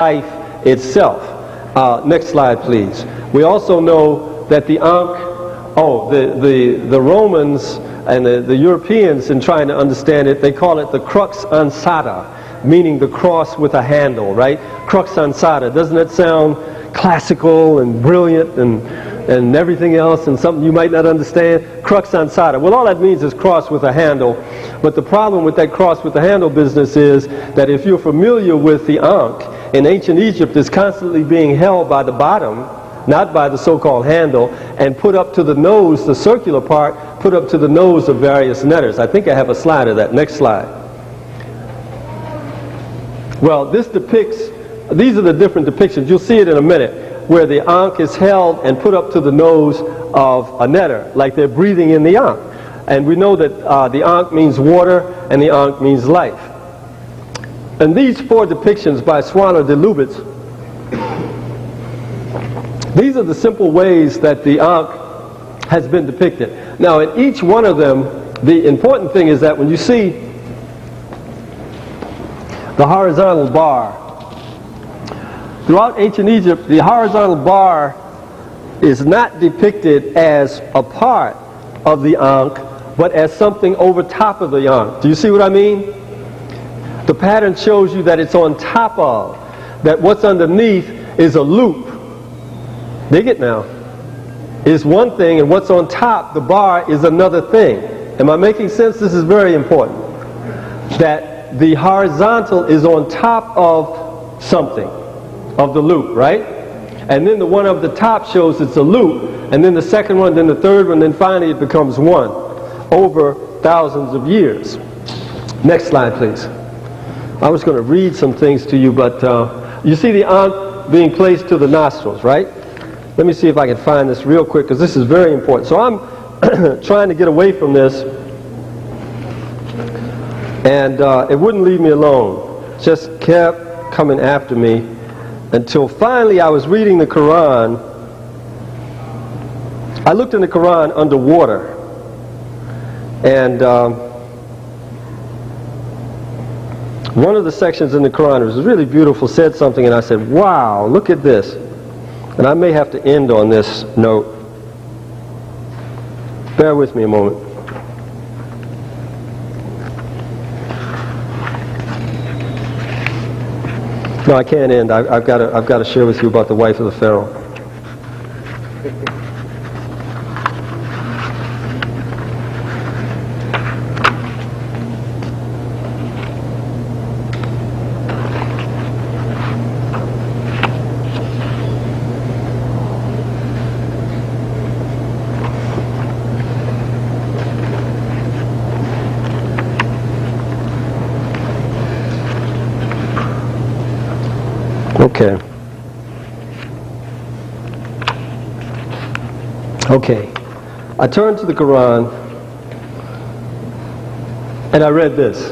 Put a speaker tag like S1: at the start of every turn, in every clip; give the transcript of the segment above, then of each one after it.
S1: life itself. Next slide, please. We also know that the Ankh, the Romans and the Europeans, in trying to understand it, they call it the crux ansata, meaning the cross with a handle, right? Crux ansata. Doesn't it sound classical and brilliant and everything else, and something you might not understand? Crux ansata. Well, all that means is cross with a handle. But the problem with that cross with the handle business is that if you're familiar with the Ankh, in ancient Egypt, it's constantly being held by the bottom, not by the so-called handle, and put up to the nose, the circular part, put up to the nose of various netters. I think I have a slide of that. Next slide. Well, this depicts, these are the different depictions. You'll see it in a minute, where the Ankh is held and put up to the nose of a netter, like they're breathing in the Ankh. And we know that the Ankh means water and the Ankh means life. And these four depictions by Swana de Lubitz, these are the simple ways that the Ankh has been depicted. Now, in each one of them, the important thing is that when you see the horizontal bar, throughout ancient Egypt, the horizontal bar is not depicted as a part of the Ankh, but as something over top of the Ankh. Do you see what I mean? The pattern shows you that it's on top of, that what's underneath is a loop. Dig it now. Is one thing, and what's on top, the bar, is another thing. Am I making sense? This is very important. That the horizontal is on top of something, of the loop, right? And then the one up the top shows it's a loop, and then the second one, then the third one, then finally it becomes one, over thousands of years. Next slide, please. I was going to read some things to you, but you see the Ankh being placed to the nostrils, right? Let me see if I can find this real quick, because this is very important. So I'm trying to get away from this, and it wouldn't leave me alone. Just kept coming after me until finally I was reading the Quran. I looked in the Quran underwater, and one of the sections in the Quran, it was really beautiful, said something, and I said, wow, look at this. And I may have to end on this note. Bear with me a moment. No, I can't end. I've got to share with you about the wife of the Pharaoh. Okay. I turned to the Quran and I read this.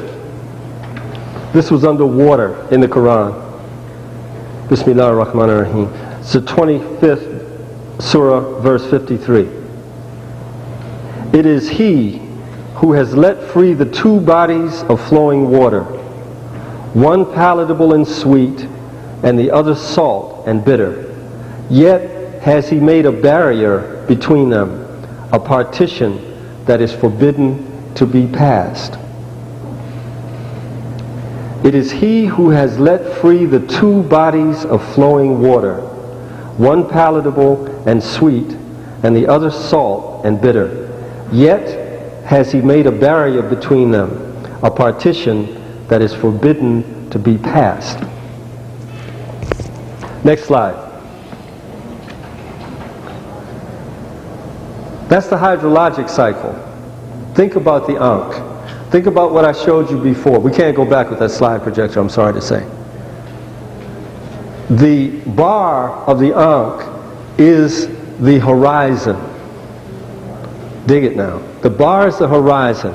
S1: This was underwater in the Quran. Bismillah ar-Rahman ar-Rahim. It's the 25th Surah, verse 53. It is He who has let free the two bodies of flowing water, one palatable and sweet, and the other salt and bitter. Yet has He made a barrier between them, a partition that is forbidden to be passed. It is He who has let free the two bodies of flowing water, one palatable and sweet, and the other salt and bitter. Yet has He made a barrier between them, a partition that is forbidden to be passed. Next slide. That's the hydrologic cycle. Think about the Ankh. Think about what I showed you before. We can't go back with that slide projector, I'm sorry to say. The bar of the Ankh is the horizon. Dig it now. The bar is the horizon.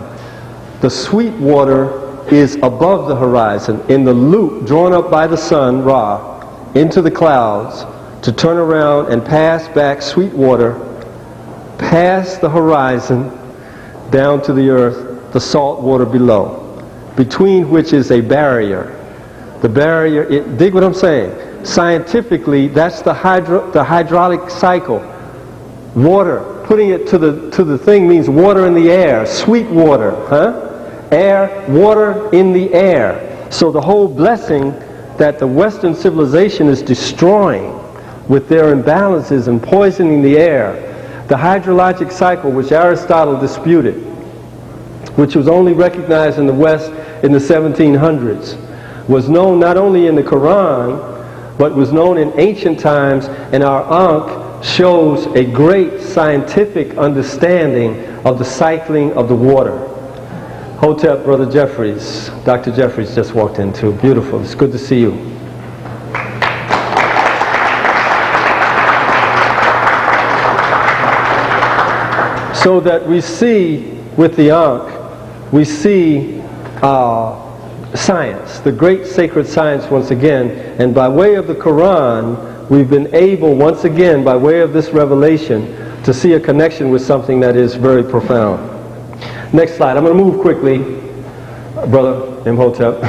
S1: The sweet water is above the horizon in the loop drawn up by the sun, Ra, into the clouds to turn around and pass back sweet water past the horizon down to the earth, the salt water below, between which is a barrier. The barrier, dig what I'm saying? Scientifically, that's the hydraulic cycle. Water, putting it to the thing means water in the air, sweet water, air, water in the air. So the whole blessing that the Western civilization is destroying with their imbalances and poisoning the air, the hydrologic cycle, which Aristotle disputed, which was only recognized in the West in the 1700s, was known not only in the Quran, but was known in ancient times, and our Ankh shows a great scientific understanding of the cycling of the water. Hotep, Brother Jeffries, Dr. Jeffries just walked in too. Beautiful. It's good to see you. So that we see with the Ankh, we see science, the great sacred science once again, and by way of the Quran, we've been able once again, by way of this revelation, to see a connection with something that is very profound. Next slide. I'm going to move quickly, Brother Imhotep.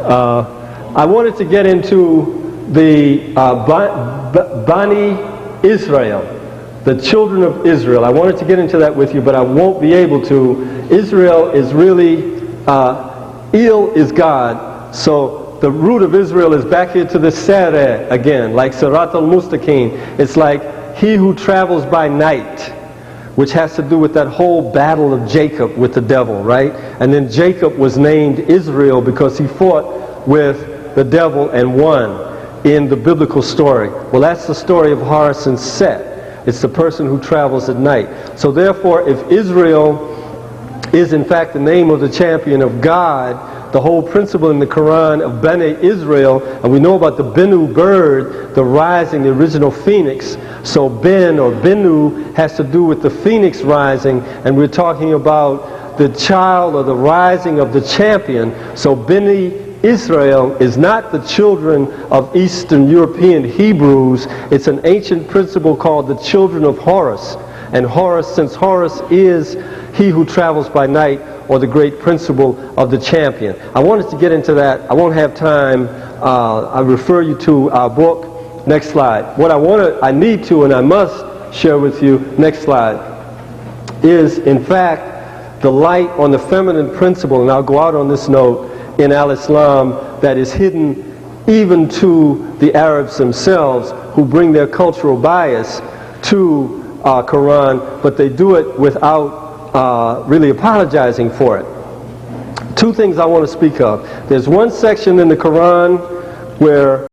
S1: I wanted to get into the Bani Israel, the children of Israel. I wanted to get into that with you, but I won't be able to. Israel is really, Il is God. So the root of Israel is back here to the Sere again, like Sirat al-Mustaqim. It's like he who travels by night, which has to do with that whole battle of Jacob with the devil, right? And then Jacob was named Israel because he fought with the devil and won in the biblical story. Well, that's the story of Horus and Set. It's the person who travels at night. So therefore, if Israel is in fact the name of the champion of God, the whole principle in the Quran of Bene Israel, and we know about the Benu bird, the rising, the original phoenix. So Ben or Benu has to do with the phoenix rising, and we're talking about the child or the rising of the champion. So Bene Israel is not the children of Eastern European Hebrews. It's an ancient principle called the children of Horus. And Horus, since Horus is he who travels by night, or the great principle of the champion. I wanted to get into that. I won't have time. I refer you to our book. Next slide. What I need to, and I must share with you, next slide, is in fact the light on the feminine principle, and I'll go out on this note, in Al-Islam that is hidden even to the Arabs themselves, who bring their cultural bias to Quran, but they do it without really apologizing for it. Two things I want to speak of. There's one section in the Quran where